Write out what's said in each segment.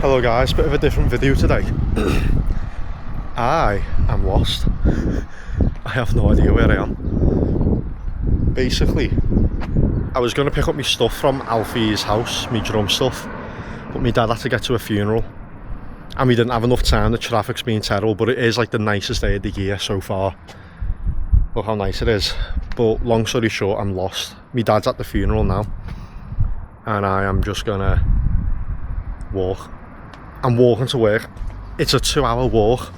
Hello guys, bit of a different video today. I am lost. I have no idea where I am. Basically, I was going to pick up my stuff from Alfie's house, my drum stuff, but my dad had to get to a funeral and we didn't have enough time. The traffic's been terrible, but it is like the nicest day of the year so far. Look how nice it is. But long story short, I'm lost. My dad's at the funeral now and I am just gonna walk. I'm walking to work. It's a 2-hour walk.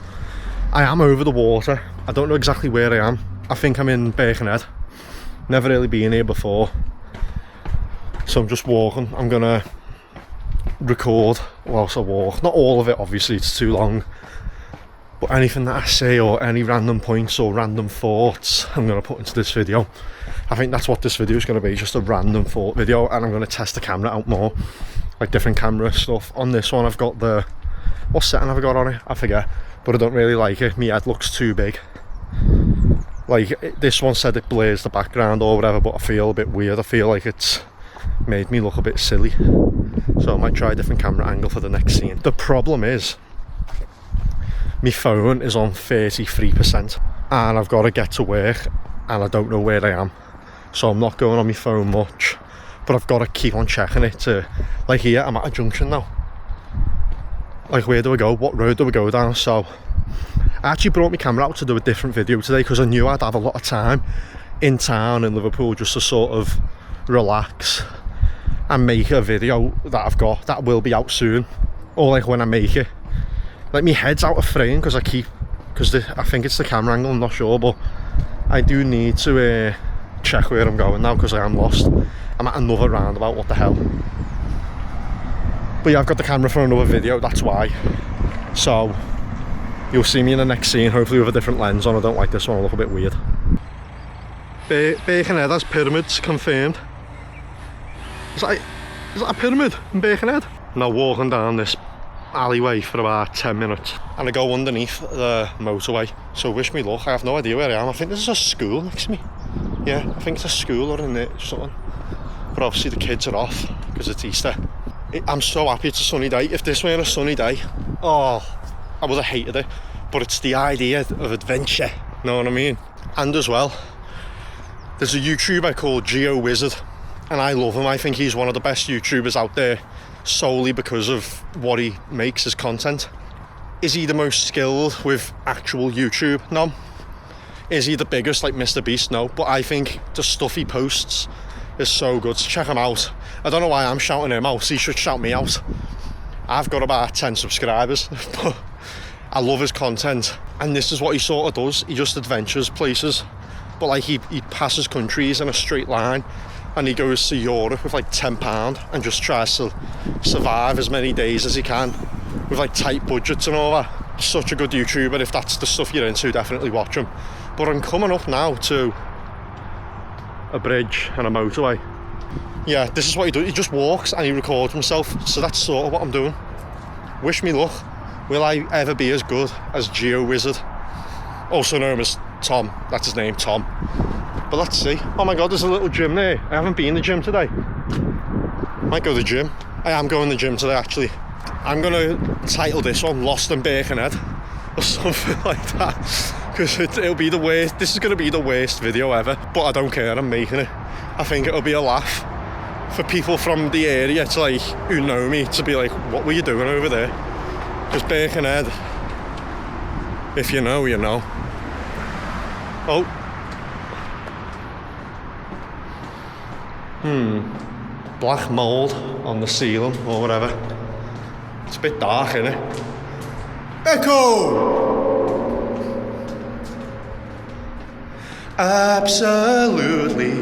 I am over the water. I don't know exactly where I am. I think I'm in Birkenhead. Never really been here before. So I'm just walking. I'm gonna record whilst I walk. Not all of it, obviously, it's too long. But anything that I say or any random points or random thoughts, I'm gonna put into this video. I think that's what this video is gonna be, just a random thought video, and I'm gonna test the camera out more. Like different camera stuff. On this one I've got the, what setting have I got on it? I forget, but I don't really like it. My head looks too big. Like this one said it blurs the background or whatever, but I feel a bit weird. I feel like it's made me look a bit silly, so I might try a different camera angle for the next scene. The problem is my phone is on 33% and I've got to get to work and I don't know where I am, so I'm not going on my phone much. But I've got to keep on checking it to, like here, I'm at a junction now. Like where do I go? What road do we go down? So I actually brought my camera out to do a different video today because I knew I'd have a lot of time in town in Liverpool just to sort of relax and make a video that I've got that will be out soon, or like when I make it. Like my head's out of frame because I think it's the camera angle, I'm not sure, but I do need to check where I'm going now because I am lost. I'm at another roundabout, what the hell. But yeah, I've got the camera for another video, that's why. So you'll see me in the next scene, hopefully with a different lens on. I don't like this one, I look a bit weird. Birkenhead has pyramids, confirmed. Is that a pyramid in Birkenhead? Now walking down this alleyway for about 10 minutes and I go underneath the motorway, so wish me luck. I have no idea where I am. I think this is a school next to me. Yeah, I think it's a school or in there, something. But obviously the kids are off because it's Easter. I'm so happy it's a sunny day. If this weren't a sunny day, oh, I would have hated it. But it's the idea of adventure, know what I mean? And as well, there's a YouTuber called Geo Wizard and I love him. I think he's one of the best YouTubers out there solely because of what he makes as content. Is he the most skilled with actual YouTube? No. Is he the biggest like Mr. Beast? No. But I think the stuff he posts is so good, so check him out. I don't know why I'm shouting him out, he should shout me out. I've got about 10 subscribers, but I love his content. And this is what he sort of does, he just adventures places. But like he passes countries in a straight line and he goes to Europe with like £10 and just tries to survive as many days as he can with like tight budgets and all that. Such a good YouTuber. If that's the stuff you're into, definitely watch him. But I'm coming up now to a bridge and a motorway. Yeah, this is what he does. He just walks and he records himself, so that's sort of what I'm doing. Wish me luck. Will I ever be as good as Geo Wizard, also known as Tom? That's his name, Tom. But let's see. Oh my god, there's a little gym there. I haven't been to the gym today. Might go to the gym. I am going to the gym today actually. I'm gonna title this one Lost in Birkenhead or something like that, because it'll be the worst. This is going to be the worst video ever, but I don't care, I'm making it. I think it'll be a laugh for people from the area to like, who know me, to be like, what were you doing over there? Because Birkenhead, if you know, you know. Oh. Black mould on the ceiling or whatever. It's a bit dark, isn't it? Echo! Absolutely.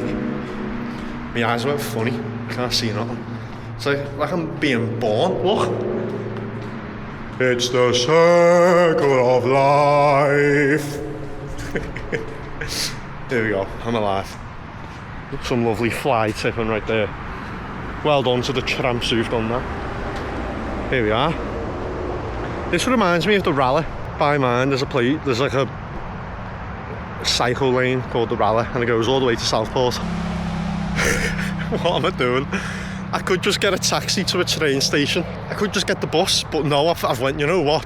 My eyes went funny. Can't see nothing. It's like I'm being born. Look. It's the circle of life. There we go. I'm alive. Some lovely fly tipping right there. Well done to the tramps who've done that. Here we are. This reminds me of the Rally. By mine, there's like a cycle lane called the Rally and it goes all the way to Southport. What am I doing? I could just get a taxi to a train station. I could just get the bus, but no, I've went, you know what?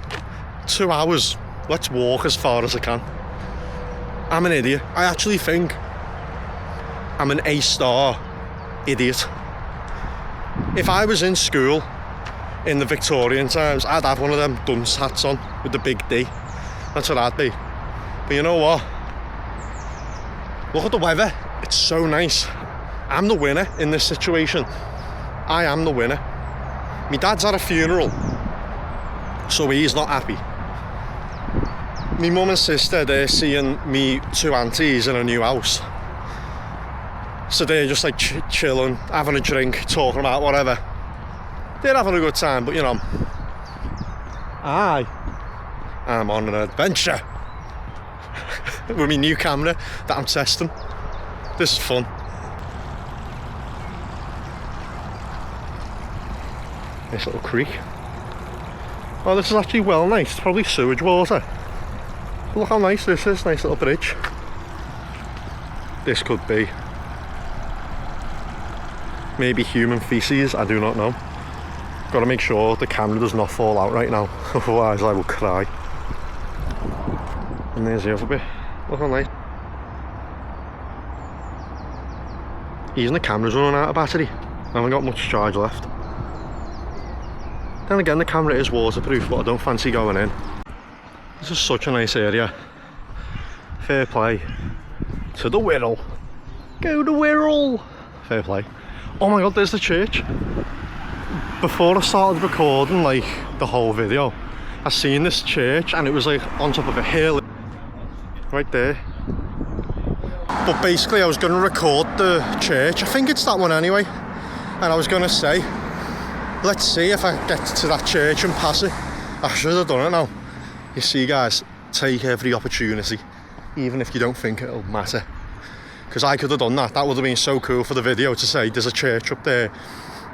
2 hours, let's walk as far as I can. I'm an idiot. I actually think I'm an A-star idiot. If I was in school in the Victorian times, I'd have one of them dunce hats on with the big D. That's what I'd be. But you know what? Look at the weather. It's so nice. I'm the winner in this situation. I am the winner. My dad's at a funeral, so he's not happy. My mum and sister, they're seeing me 2 aunties in a new house. So they're just like chilling, having a drink, talking about whatever. They're having a good time, but you know, I'm on an adventure with my new camera that I'm testing. This is fun. Nice little creek. Oh, this is actually well nice. It's probably sewage water. Look how nice this is. Nice little bridge. This could be maybe human feces. I do not know. Got to make sure the camera does not fall out right now. Otherwise I will cry. And there's the other bit. Look how nice. Even the camera's running out of battery. I haven't got much charge left. Then again, the camera is waterproof, but I don't fancy going in. This is such a nice area. Fair play to the Wirral. Go to Wirral! Fair play. Oh my god, there's the church. Before I started recording like the whole video, I seen this church and it was like on top of a hill. Right there. But basically I was going to record the church. I think it's that one anyway. And I was going to say, let's see if I get to that church and pass it. I should have done it now. You see guys, take every opportunity, even if you don't think it'll matter. Because I could have done that. That would have been so cool for the video to say there's a church up there.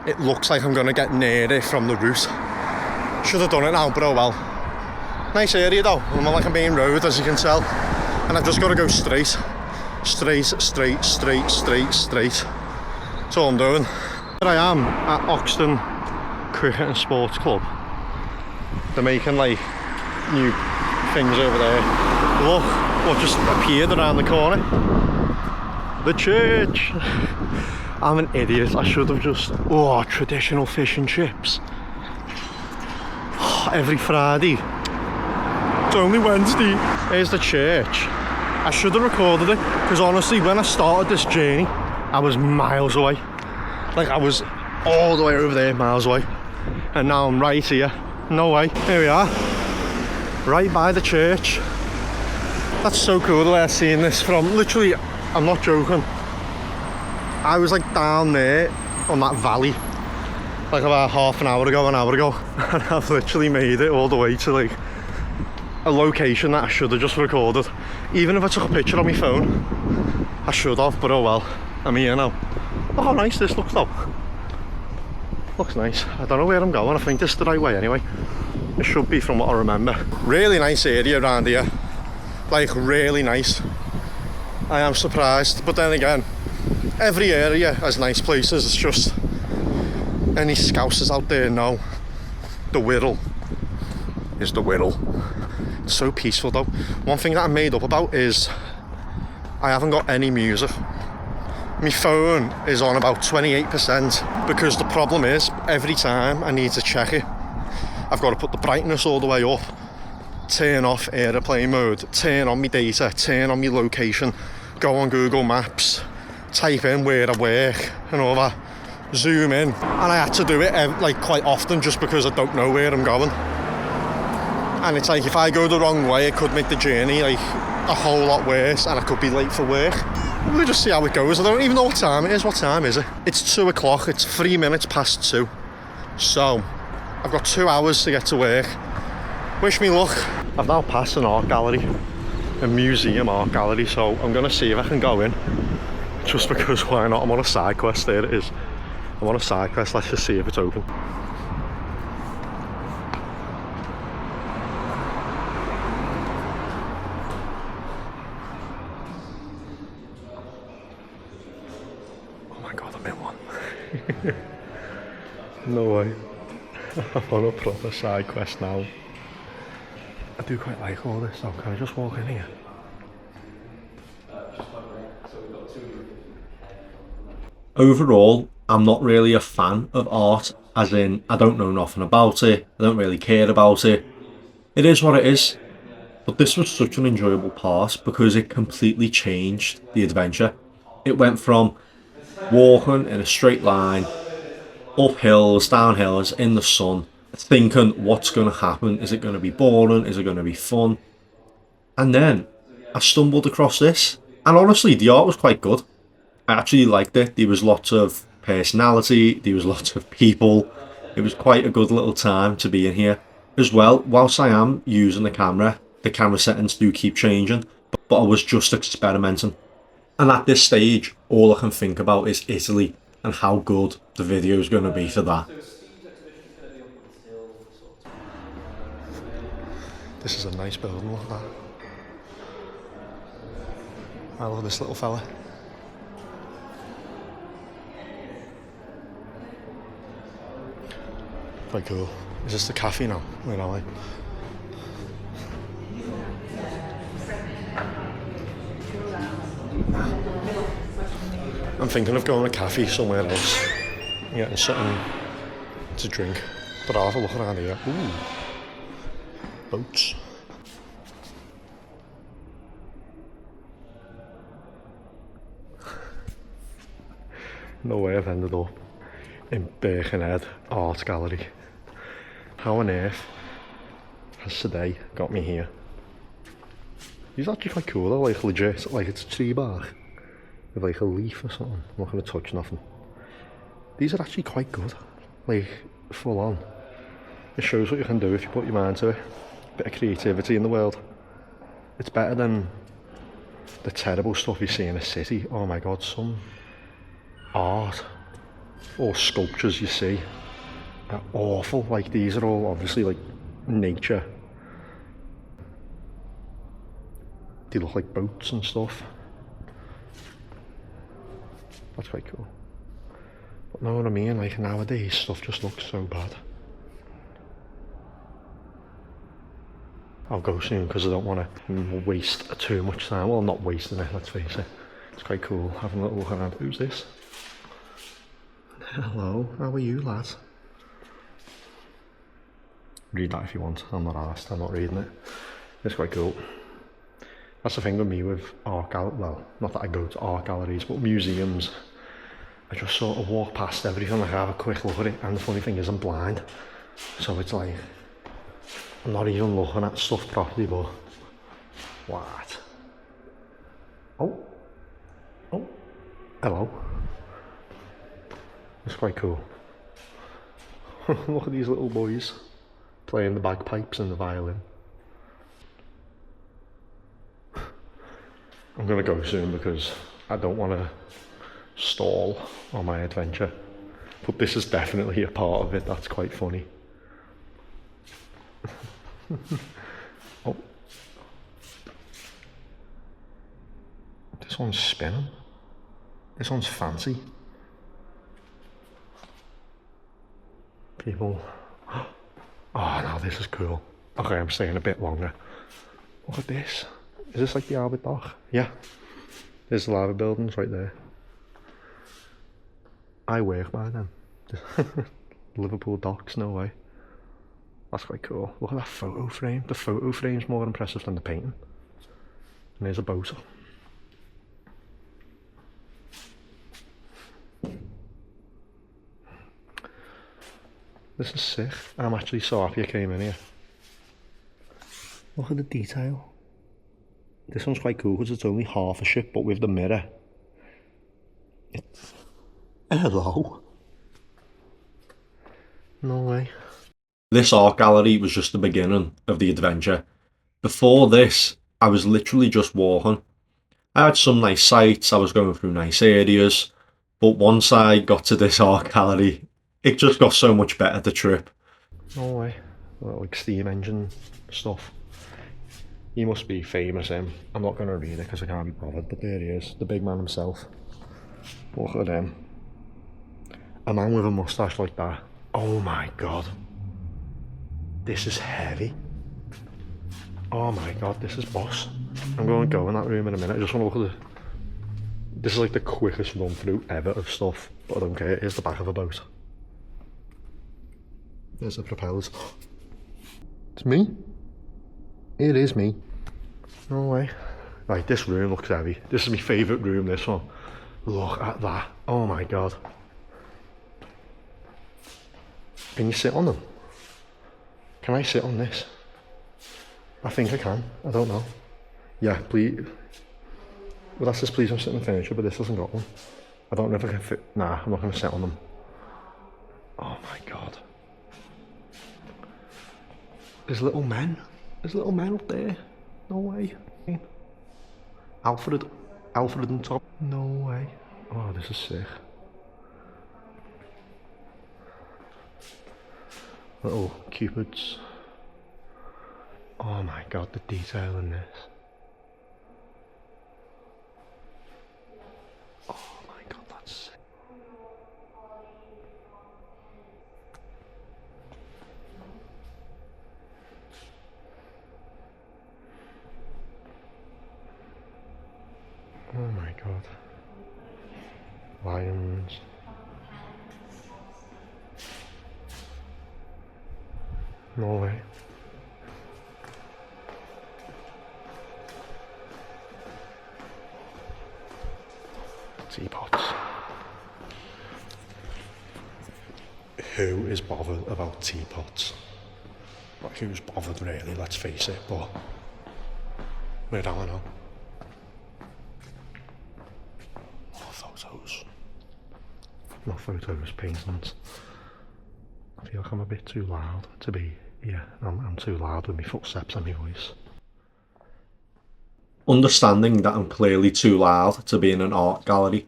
It looks like I'm going to get near it from the route. Should have done it now, but oh well. Nice area though. I'm on like a main road, as you can tell. And I've just got to go straight. Straight. That's all I'm doing. Here I am at Oxton Cricket and Sports Club. They're making like new things over there. Look what just appeared around the corner. The church. I'm an idiot. I should have just traditional fish and chips every Friday. It's only Wednesday. Here's the church. I should have recorded it because honestly when I started this journey I was miles away. Like I was all the way over there, miles away. And now I'm right here. No way. Here we are. Right by the church. That's so cool the way I've seen this from. Literally, I'm not joking. I was like down there on that valley like about half an hour ago, and I've literally made it all the way to like a location that I should have just recorded. Even if I took a picture on my phone, I should have, but oh well. I'm here now. Look how nice this looks though. Looks nice. I don't know where I'm going. I think this is the right way anyway. It should be from what I remember. Really nice area around here. Like really nice. I am surprised, but then again, every area has nice places. It's just any scousers out there know the Wirral is the Wirral. It's so peaceful though. One thing that I'm made up about is I haven't got any music. My phone is on about 28% because the problem is every time I need to check it, I've got to put the brightness all the way up, turn off airplane mode, turn on my data, turn on my location, go on Google Maps, type in where I work and all that, zoom in. And I had to do it like quite often just because I don't know where I'm going. And it's like if I go the wrong way, it could make the journey like a whole lot worse and I could be late for work. We'll just see how it goes. I don't even know what time it is. What time is it? It's 2 o'clock. It's 3 minutes past 2. So I've got 2 hours to get to work. Wish me luck. I've now passed an art gallery, a museum art gallery, so I'm going to see if I can go in. Just because why not? I'm on a side quest. There it is. I'm on a side quest. Let's just see if it's open. No way. I'm on a proper side quest now. I do quite like all this though. Can I just walk in here? Overall, I'm not really a fan of art, as in, I don't know nothing about it, I don't really care about it. It is what it is, but this was such an enjoyable part because it completely changed the adventure. It went from walking in a straight line, up hills, down hills, in the sun, thinking what's going to happen, is it going to be boring, is it going to be fun? And then I stumbled across this, and honestly, the art was quite good. I actually liked it. There was lots of personality, there was lots of people. It was quite a good little time to be in here. As well, whilst I am using the camera settings do keep changing, but I was just experimenting. And at this stage, all I can think about is Italy and how good the video is going to be for that. This is a nice building, look at that. I love this little fella. Quite cool. Is this the cafe now? Where am I? I'm thinking of going to a cafe somewhere else and getting something to drink. But I'll have a look around here. Ooh. Boats. No way I've ended up in Birkenhead Art Gallery. How on earth has today got me here? He's actually quite cool though, like legit, like it's a tree bark with like a leaf or something. I'm not going to touch nothing. These are actually quite good, like full on. It shows what you can do if you put your mind to it. Bit of creativity in the world. It's better than the terrible stuff you see in a city. Oh my god, some art or sculptures you see are awful. Like these are all obviously like nature. They look like boats and stuff. That's quite cool. But know what I mean? Like nowadays stuff just looks so bad. I'll go soon because I don't want to waste too much time. Well, I'm not wasting it, let's face it. It's quite cool having a little look around. Who's this? Hello, how are you, lad? Read that if you want. I'm not asked, I'm not reading it. It's quite cool. That's the thing with me with art galleries. Well, not that I go to art galleries, but museums. I just sort of walk past everything, like I have a quick look at it, and the funny thing is I'm blind. So it's like, I'm not even looking at stuff properly, but what? Oh, hello. It's quite cool. Look at these little boys playing the bagpipes and the violin. I'm gonna go soon because I don't want to stall on my adventure. But this is definitely a part of it that's quite funny. Oh. This one's spinning. This one's fancy. People. Oh, now this is cool. Okay, I'm staying a bit longer. Look at this. Is this like the Albert Dock? Yeah. There's the lava buildings right there. I work by them. Liverpool docks, no way. That's quite cool. Look at that photo frame. The photo frame's more impressive than the painting. And there's a boat. This is sick. I'm actually so happy I came in here. Look at the detail. This one's quite cool because it's only half a ship, but with the mirror. It's... Hello? No way. This art gallery was just the beginning of the adventure. Before this, I was literally just walking. I had some nice sights, I was going through nice areas, but once I got to this art gallery, it just got so much better, the trip. No way. Like steam engine stuff. He must be famous, him. I'm not going to read it because I can't be bothered, but there he is, the big man himself. Look at him. A man with a moustache like that Oh my god. This is heavy. Oh my god, this is boss. I'm going to go in that room in a minute. I just want to look at this is like the quickest run through ever of stuff, but I don't care. Here's the back of a boat. There's the propellers. It's me. It is me. No way. Right, this room looks heavy. This is my favourite room, this one. Look at that. Oh my god. Can you sit on them? Can I sit on this? I think I can. I don't know. Yeah, please. Well, that says please don't sit on the furniture, but this hasn't got one. I don't know if I can fit. Nah, I'm not going to sit on them. Oh my god. There's little men. There's little men up there. No way. Alfred and Tom. No way. Oh, this is sick. Little cupids. Oh my god, the detail in this. Oh my god, that's sick. Oh my god. Lions. No way. Teapots. Who is bothered about teapots? Like, who's bothered really, let's face it, but we're down now. More photos. Not photos, paintings. I feel like I'm a bit too loud to be, yeah, I'm too loud with my footsteps and my voice. Understanding that I'm clearly too loud to be in an art gallery,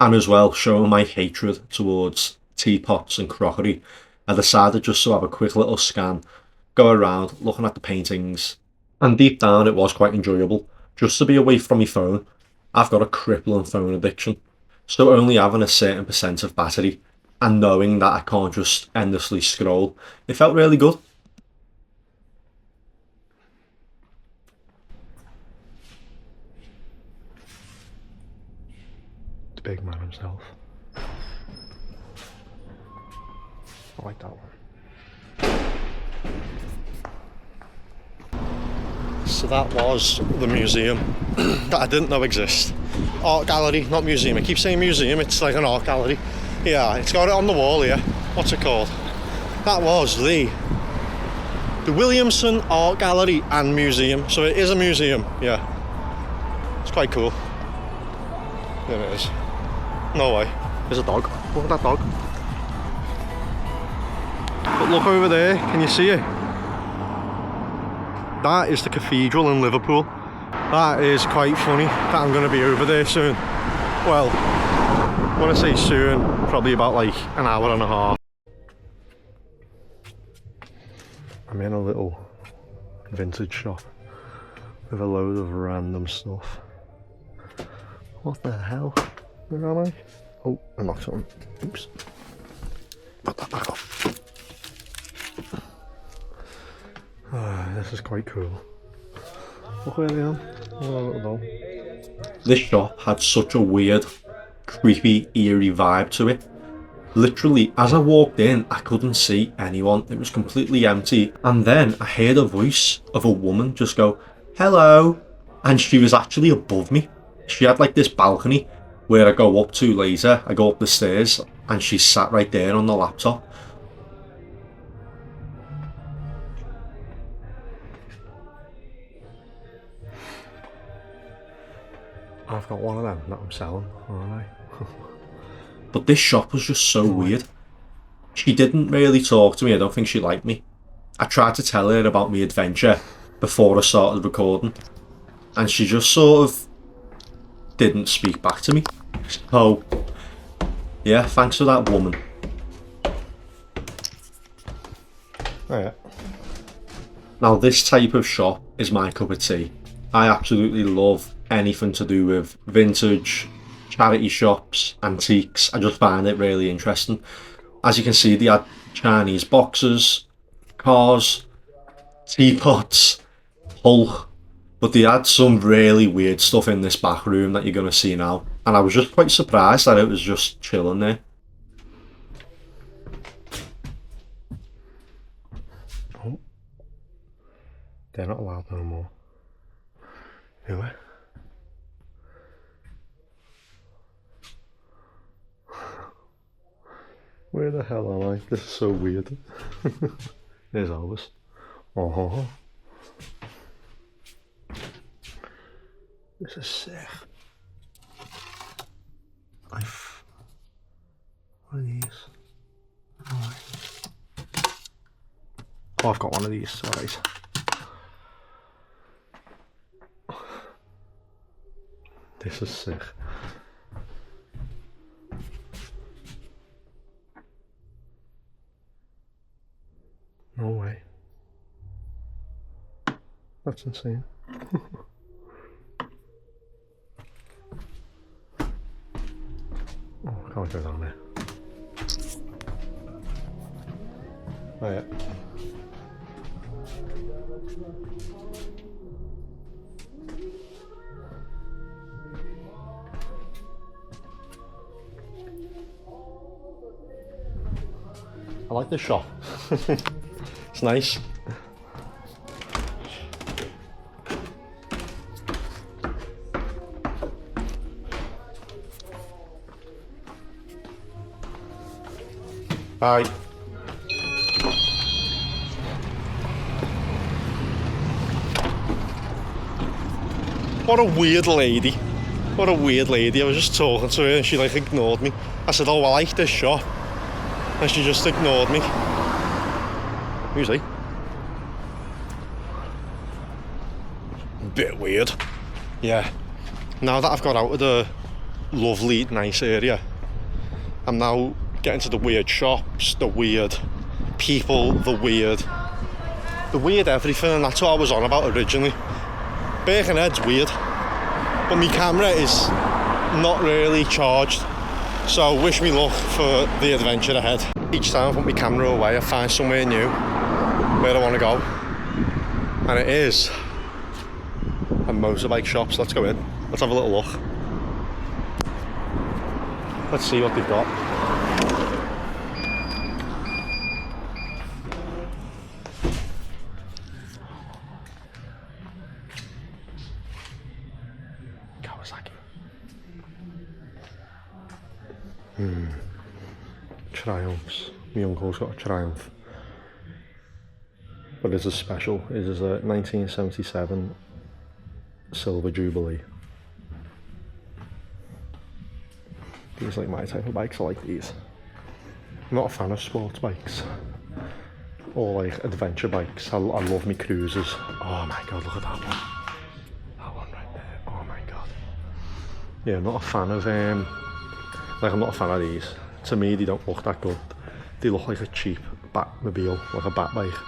and as well showing my hatred towards teapots and crockery, I decided just to have a quick little scan, go around looking at the paintings, and deep down it was quite enjoyable, just to be away from my phone. I've got a crippling phone addiction, so only having a certain percent of battery, and knowing that I can't just endlessly scroll, it felt really good. The big man himself. I like that one. So that was the museum that I didn't know exists. Art gallery, not museum. I keep saying museum, it's like an art gallery. Yeah, it's got it on the wall here. What's it called? That was the Williamson Art Gallery and Museum. So it is a museum, yeah. It's quite cool. There it is. No way. There's a dog. Look at that dog. But look over there, can you see it? That is the cathedral in Liverpool. That is quite funny that I'm going to be over there soon. Well, when I say soon, probably about like an hour and a half. I'm in a little vintage shop with a load of random stuff. What the hell? Where am I? Oh, I knocked something. Oops. Put that back off. This is quite cool. Look where I am. Oh, I don't know. This shop had such a weird, creepy, eerie vibe to it. Literally, as I walked in, I couldn't see anyone. It was completely empty. And then I heard a voice of a woman just go, "Hello." And she was actually above me. She had like this balcony where I go up to later. I go up the stairs and she sat right there on the laptop. I've got one of them that I'm selling, aren't I? But this shop was just so weird. She didn't really talk to me. I don't think she liked me. I tried to tell her about my adventure before I started recording, and she just sort of didn't speak back to me. So, yeah, thanks for that, woman. Oh yeah. Now, this type of shop is my cup of tea. I absolutely love anything to do with vintage, charity shops, antiques. I just find it really interesting. As you can see, they had Chinese boxes, cars, teapots, Hulk. But they had some really weird stuff in this back room that you're going to see now. And I was just quite surprised that it was just chilling there. Oh. They're not allowed no more. Who are? Where the hell am I? This is so weird. There's Elvis. Oh. This is sick. What are these? Oh, I've got one of these, sorry. This is sick. No way. That's insane. Oh, I can't go down there. Oh yeah. I like this shop. It's nice. Bye. What a weird lady. What a weird lady. I was just talking to her and she like ignored me. I said, oh, I like this shop. And she just ignored me. Who's he? Bit weird. Yeah. Now that I've got out of the lovely, nice area, I'm now getting to the weird shops, the weird people, the weird everything, and that's what I was on about originally. Birkenhead's weird, but my camera is not really charged, so wish me luck for the adventure ahead. Each time I put my camera away, I find somewhere new where I want to go, and it is a motorbike shop, so let's go in, let's have a little look. Let's see what they've got. Triumphs. My uncle's got a Triumph. But it's a special. It is a 1977 Silver Jubilee. These are like my type of bikes, I like these. I'm not a fan of sports bikes. Or like adventure bikes. I love me cruisers. Oh my god, look at that one. That one right there. Oh my god. Yeah, I'm not a fan of I'm not a fan of these. To me, they don't look that good. They look like a cheap Batmobile, like a Batbike.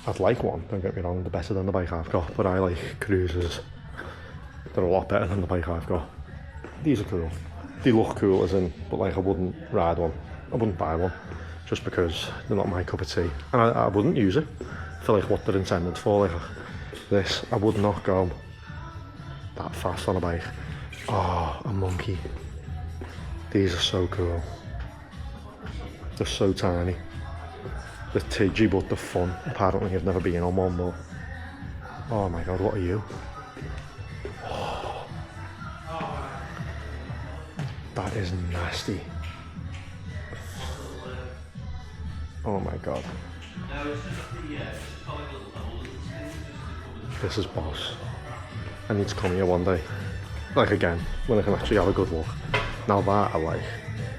I'd like one, don't get me wrong, they're better than the bike I've got, but I like cruisers. They're a lot better than the bike I've got. These are cool. They look cool as in, but like I wouldn't ride one. I wouldn't buy one, just because they're not my cup of tea. And I wouldn't use it for like what they're intended for. Like this, I would not go that fast on a bike. Oh, a monkey. These are so cool. They're so tiny. They're tidgy, but they're fun. Apparently I've never been on one, but oh my god, what are you? Oh. That is nasty. Oh my god. This is boss. I need to come here one day. Like again, when I can actually have a good look. Now that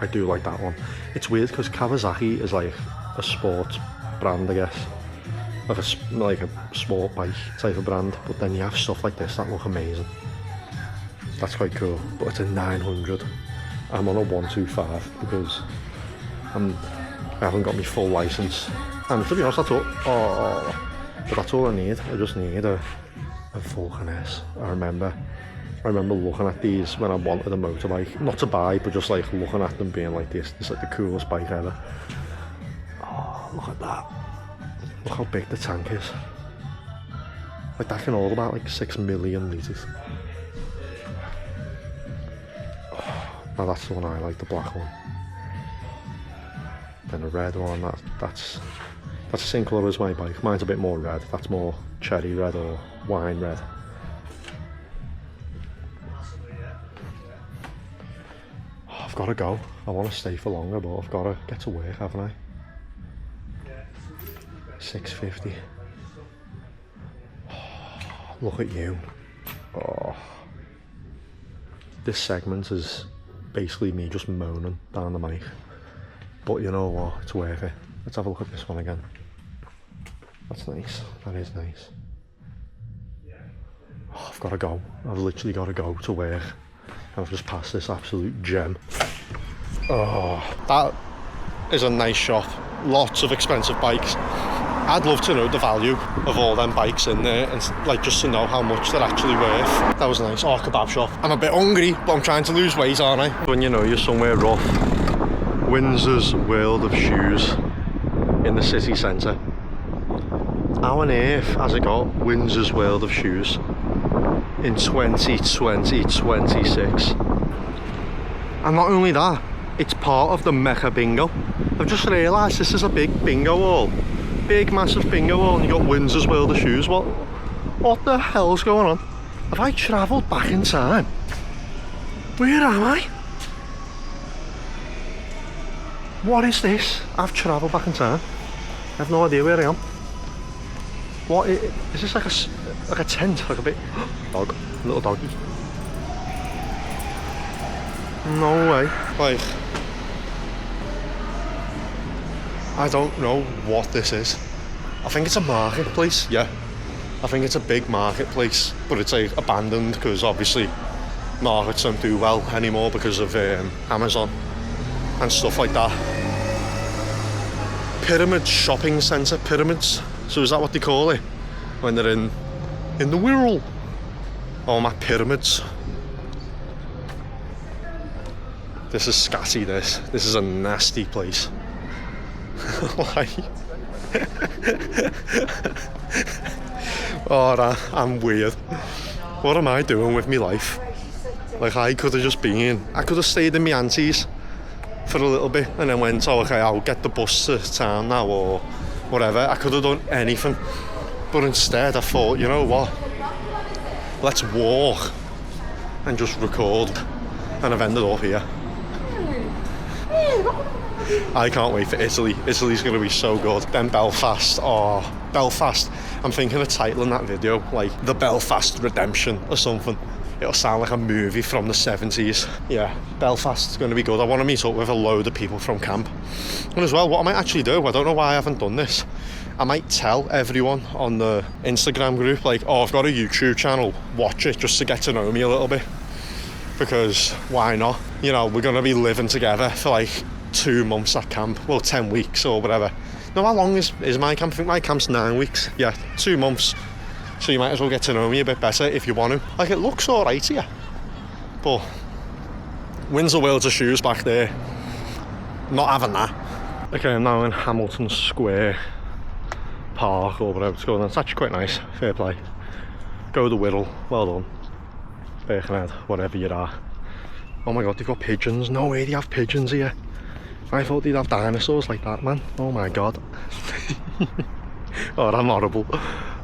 I do like that one. It's weird because Kawasaki is like a sports brand, I guess. Like a sport bike type of brand, but then you have stuff like this that look amazing. That's quite cool, but it's a 900. I'm on a 125 because I haven't got my full license. And to be honest, that's all. But that's all I need. I just need a Vulcan S. I remember I remember looking at these when I wanted a motorbike, not to buy, but just like looking at them being like this is like the coolest bike ever. Oh, look at that. Look how big the tank is. Like that can hold about like 6 million litres. Oh, now that's the one I like, the black one. Then the red one, that's the same colour as my bike. Mine's a bit more red, that's more cherry red or wine red. Oh, I've got to go. I want to stay for longer, but I've got to get to work, haven't I? 6:50. Oh, look at you. Oh. This segment is basically me just moaning down the mic. But you know what, it's worth it. Let's have a look at this one again. That's nice, that is nice. Oh, I've got to go. I've literally got to go to work. And I've just passed this absolute gem. Oh, that is a nice shop. Lots of expensive bikes. I'd love to know the value of all them bikes in there and like just to know how much they're actually worth. That was nice. Oh, kebab shop. I'm a bit hungry, but I'm trying to lose weight, aren't I? When you know you're somewhere rough. Windsor's World of Shoes in the city centre. How on earth has it got Windsor's World of Shoes in 2026? And not only that, it's part of the Mecca Bingo. I've just realised this is a big bingo hall. Big massive bingo hall, and you got Windsor's World of Shoes. What the hell's going on? Have I travelled back in time? Where am I? What is this? I've travelled back in time. I have no idea where I am. What is this? Like a tent, like a bit dog, little doggy. No way. Like, I don't know what this is. I think it's a marketplace. Yeah, I think it's a big marketplace, but it's like abandoned because obviously markets don't do well anymore because of Amazon and stuff like that. Pyramid shopping centre, pyramids. So is that what they call it when they're in the world? Oh, my pyramids. This is scatty. This is a nasty place. Like, oh, I'm weird. What am I doing with my life? Like, I could have stayed in my auntie's for a little bit and then went, oh, okay, I'll get the bus to town now or whatever. I could have done anything, but instead I thought, you know what, let's walk and just record, and I've ended up here. I can't wait for Italy. Italy's going to be so good. Then Belfast. Oh, Belfast. I'm thinking of titling that video like The Belfast Redemption or something. It'll sound like a movie from the 70s. Yeah, Belfast's going to be good. I want to meet up with a load of people from camp. And as well, what I might actually do, I don't know why I haven't done this, I might tell everyone on the Instagram group, like, oh, I've got a YouTube channel, watch it just to get to know me a little bit. Because why not? You know, we're going to be living together for like 2 months at camp. Well, 10 weeks or whatever. No, how long is my camp? I think my camp's 9 weeks. Yeah, 2 months. So you might as well get to know me a bit better if you want to. Like, it looks alright here, but Windsor World of Shoes back there, not having that. Okay, I'm now in Hamilton Square Park or whatever it's called. It's actually quite nice, fair play. Go the Wirral, well done. Birkenhead, whatever you are. Oh my god, they've got pigeons. No way they have pigeons here. I thought they'd have dinosaurs like that, man. Oh my god. Oh, I'm horrible.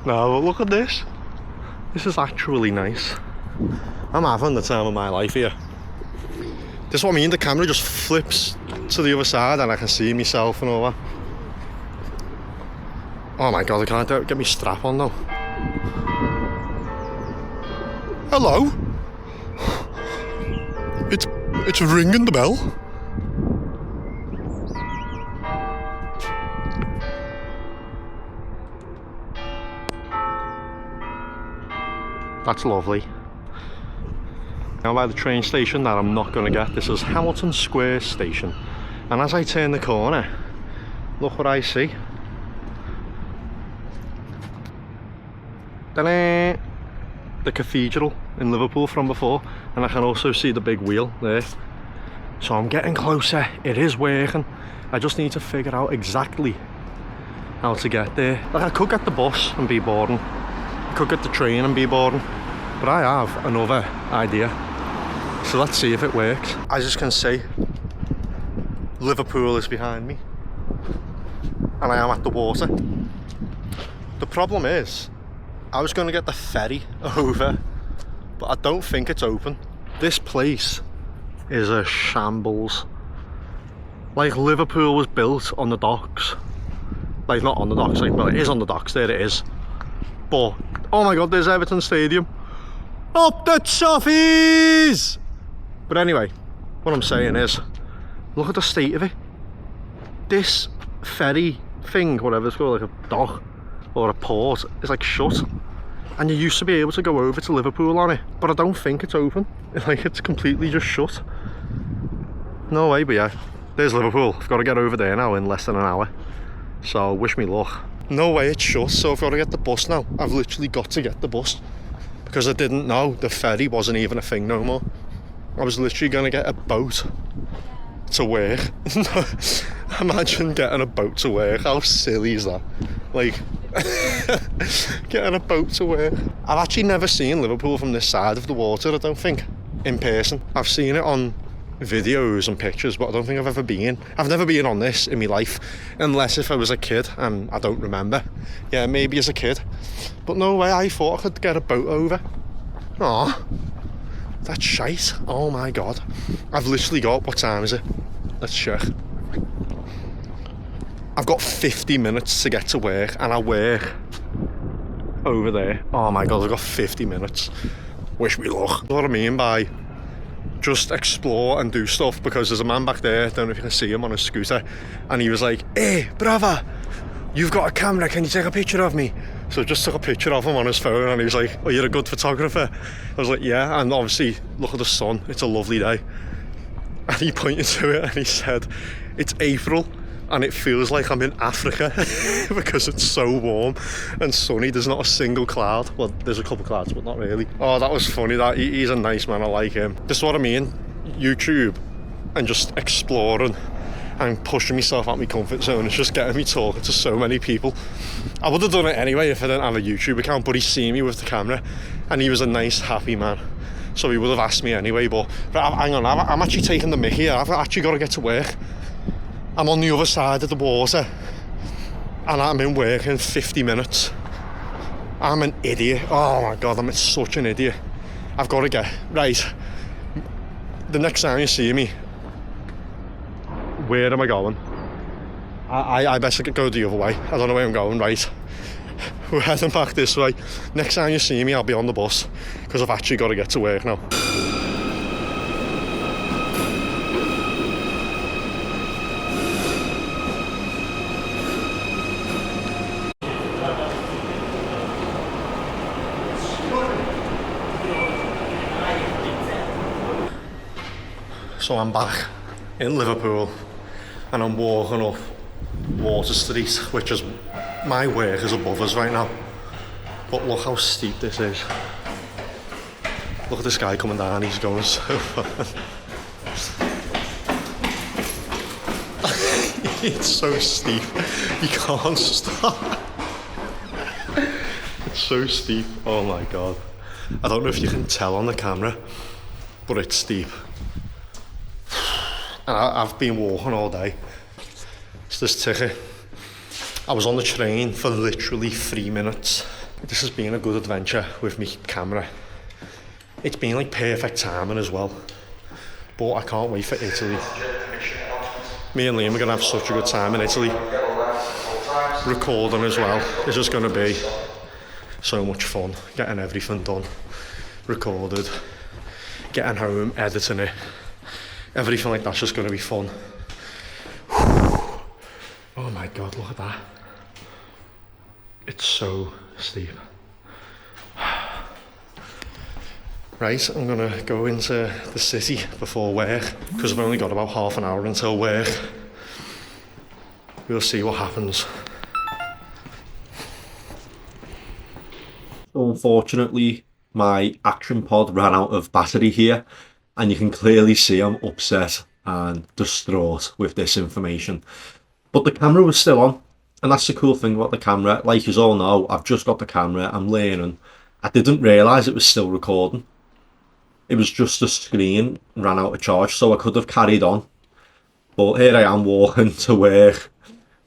No, but look at this. This is actually nice. I'm having the time of my life here. This is what I mean, the camera just flips to the other side and I can see myself and all that. Oh my god, I can't get my strap on though. Hello? It's ringing the bell. That's lovely. Now by the train station that I'm not going to get, this is Hamilton Square Station. And as I turn the corner, look what I see. Ta-da! The cathedral. in Liverpool from before, and I can also see the big wheel there. So I'm getting closer. It is working. I just need to figure out exactly how to get there. Like, I could get the bus and be boring. I could get the train and be boring. But I have another idea. So let's see if it works. As you can see, Liverpool is behind me. And I am at the water. The problem is, I was going to get the ferry over, but I don't think it's open. This place is a shambles. Like, Liverpool was built on the docks. Like, not on the docks, like, well, it is on the docks, there it is. But, oh my god, there's Everton Stadium. Up the toffees! But anyway, what I'm saying is, look at the state of it. This ferry thing, whatever it's called, like a dock or a port, is like shut. And you used to be able to go over to Liverpool on it, but I don't think it's open. Like, it's completely just shut. No way, but yeah, there's Liverpool. I've got to get over there now in less than an hour. So wish me luck. No way it's shut, so I've got to get the bus now. I've literally got to get the bus because I didn't know the ferry wasn't even a thing no more. I was literally going to get a boat to work. Imagine getting a boat to work. How silly is that? Like, getting a boat to work. I've actually never seen Liverpool from this side of the water, I don't think, in person. I've seen it on videos and pictures, but I don't think I've ever been. I've never been on this in my life, unless if I was a kid and I don't remember. Yeah, maybe as a kid. But no way, I thought I could get a boat over. Aw, that's shite. Oh my god. I've literally got, what time is it? Let's check. I've got 50 minutes to get to work, and I work over there. Oh my god, I've got 50 minutes. Wish me luck. That's what I mean by just explore and do stuff, because there's a man back there, I don't know if you can see him on a scooter, and he was like, "Hey, brother, you've got a camera, can you take a picture of me?" So I just took a picture of him on his phone, and he was like, "Oh, you're a good photographer?" I was like, "Yeah," and obviously, look at the sun, it's a lovely day. And he pointed to it and he said, "It's April and it feels like I'm in Africa," because it's so warm and sunny. There's not a single cloud. Well, there's a couple of clouds, but not really. Oh, that was funny. That he's a nice man, I like him. This is what I mean, YouTube and just exploring and pushing myself out my comfort zone. It's just getting me talking to so many people. I would have done it anyway if I didn't have a YouTube account, but he seen me with the camera and he was a nice, happy man. So he would have asked me anyway, but hang on, I'm actually taking the mick here. I've actually got to get to work. I'm on the other side of the water and I'm in work in 50 minutes. I'm an idiot. Oh my god, I'm such an idiot. I've got to get, right, the next time you see me, where am I going? I best go the other way. I don't know where I'm going, right? We're heading back this way. Next time you see me, I'll be on the bus, because I've actually got to get to work now. So I'm back in Liverpool and I'm walking up Water Street, which is, my work is above us right now. But look how steep this is. Look at this guy coming down, he's going so fast. It's so steep, you can't stop. It's so steep, oh my god. I don't know if you can tell on the camera, but it's steep. And I've been walking all day. It's this ticket. I was on the train for literally 3 minutes. This has been a good adventure with me camera. It's been like perfect timing as well. But I can't wait for Italy. Me and Liam are gonna have such a good time in Italy. Recording as well. It's just gonna be so much fun. Getting everything done. Recorded. Getting home, editing it. Everything like that's just going to be fun. Oh my god, look at that. It's so steep. Right, I'm going to go into the city before work, because I've only got about half an hour until work. We'll see what happens. Unfortunately, my action pod ran out of battery here, and you can clearly see I'm upset and distraught with this information. But the camera was still on, and that's the cool thing about the camera. Like you all know, I've just got the camera, I'm learning. I didn't realise it was still recording. It was just the screen ran out of charge, so I could have carried on. But here I am walking to work.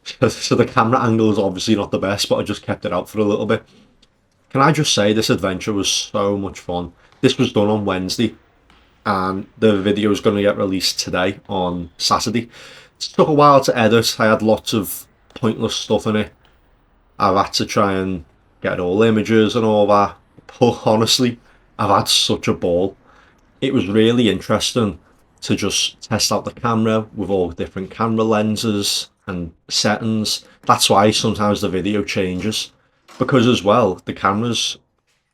So the camera angle is obviously not the best, but I just kept it out for a little bit. Can I just say this adventure was so much fun. This was done on Wednesday, and the video is going to get released today on Saturday. It took a while to edit. I had lots of pointless stuff in it. I've had to try and get all images and all that. But honestly, I've had such a ball. It was really interesting to just test out the camera with all different camera lenses and settings. That's why sometimes the video changes, because as well the camera's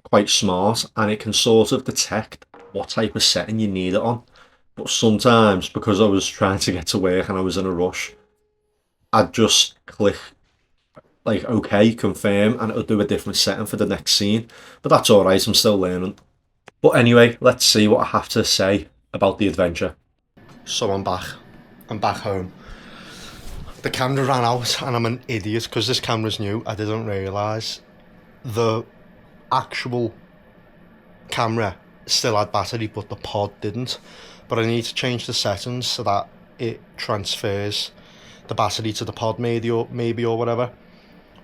quite smart and it can sort of detect what type of setting you need it on. But sometimes, because I was trying to get to work and I was in a rush, I'd just click like OK, confirm, and it'll do a different setting for the next scene. But that's alright, I'm still learning. But anyway, let's see what I have to say about the adventure. So I'm back home. The camera ran out and I'm an idiot because this camera's new. I didn't realise the actual camera still had battery but the pod didn't. But I need to change the settings so that it transfers the battery to the pod maybe or whatever.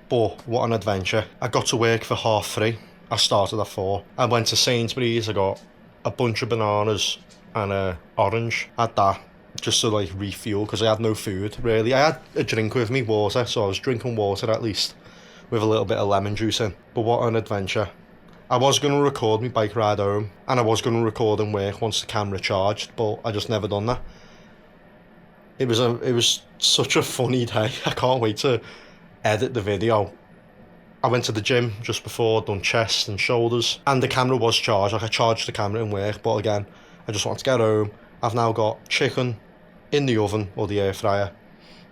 But what an adventure. I got to work for 3:30. I started at 4. I went to Sainsbury's, I got a bunch of bananas and a orange. I had that just to like refuel because I had no food really. I had a drink with me, water, so I was drinking water at least with a little bit of lemon juice in. But what an adventure. I was going to record my bike ride home and I was going to record in work once the camera charged, but I just never done that. It was such a funny day. I can't wait to edit the video. I went to the gym just before, done chest and shoulders, and the camera was charged. Like I charged the camera in work, but again, I just wanted to get home. I've now got chicken in the oven or the air fryer,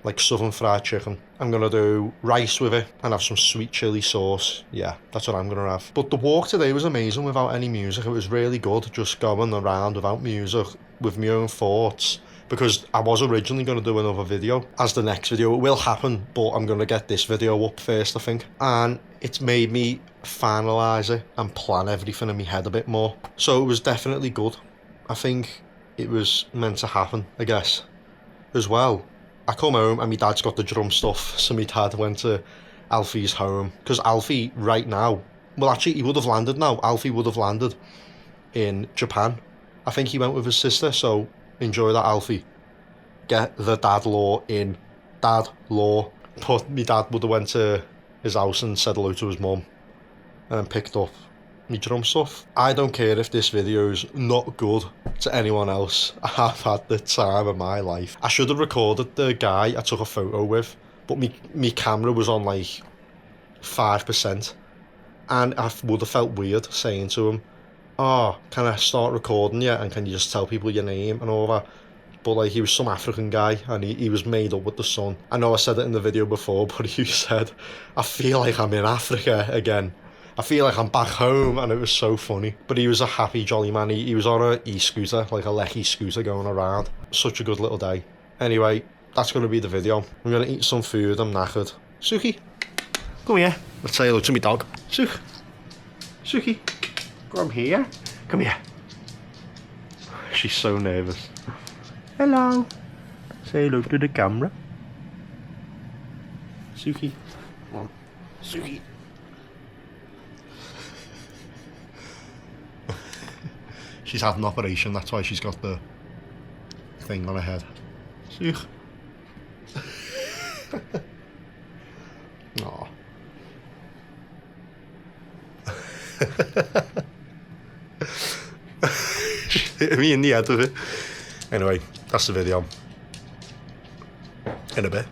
like southern fried chicken. I'm gonna do rice with it and have some sweet chili sauce. Yeah, that's what I'm gonna have. But the walk today was amazing without any music. It was really good just going around without music with my own thoughts, because I was originally going to do another video as the next video. It will happen, but I'm going to get this video up first, I think. And it's made me finalise it and plan everything in my head a bit more. So it was definitely good. I think it was meant to happen, I guess. As well, I come home and my dad's got the drum stuff. So my dad went to Alfie's home. Because Alfie right now, well actually he would have landed now. Alfie would have landed in Japan. I think he went with his sister, so enjoy that, Alfie. Get the dad law in. Dad law. But my dad would have went to his house and said hello to his mum and picked up my drum stuff. I don't care if this video's not good to anyone else. I've had the time of my life. I should have recorded the guy I took a photo with, but me camera was on like 5%, and I would have felt weird saying to him, "Oh, can I start recording yet? And can you just tell people your name and all that?" But like, he was some African guy and he was made up with the sun. I know I said it in the video before, but he said, "I feel like I'm in Africa again. I feel like I'm back home," and it was so funny. But he was a happy, jolly man. He was on a e-scooter, like a Lecky scooter going around. Such a good little day. Anyway, that's going to be the video. I'm going to eat some food. I'm knackered. Suki, come here. Let's say hello to my dog. Suki, come here. Come here. She's so nervous. Hello. Say hello to the camera. Suki. Come on. Suki. She's had an operation, that's why she's got the thing on her head. Suki. Aww. Hit me in the head with it. Anyway, that's the video. In a bit.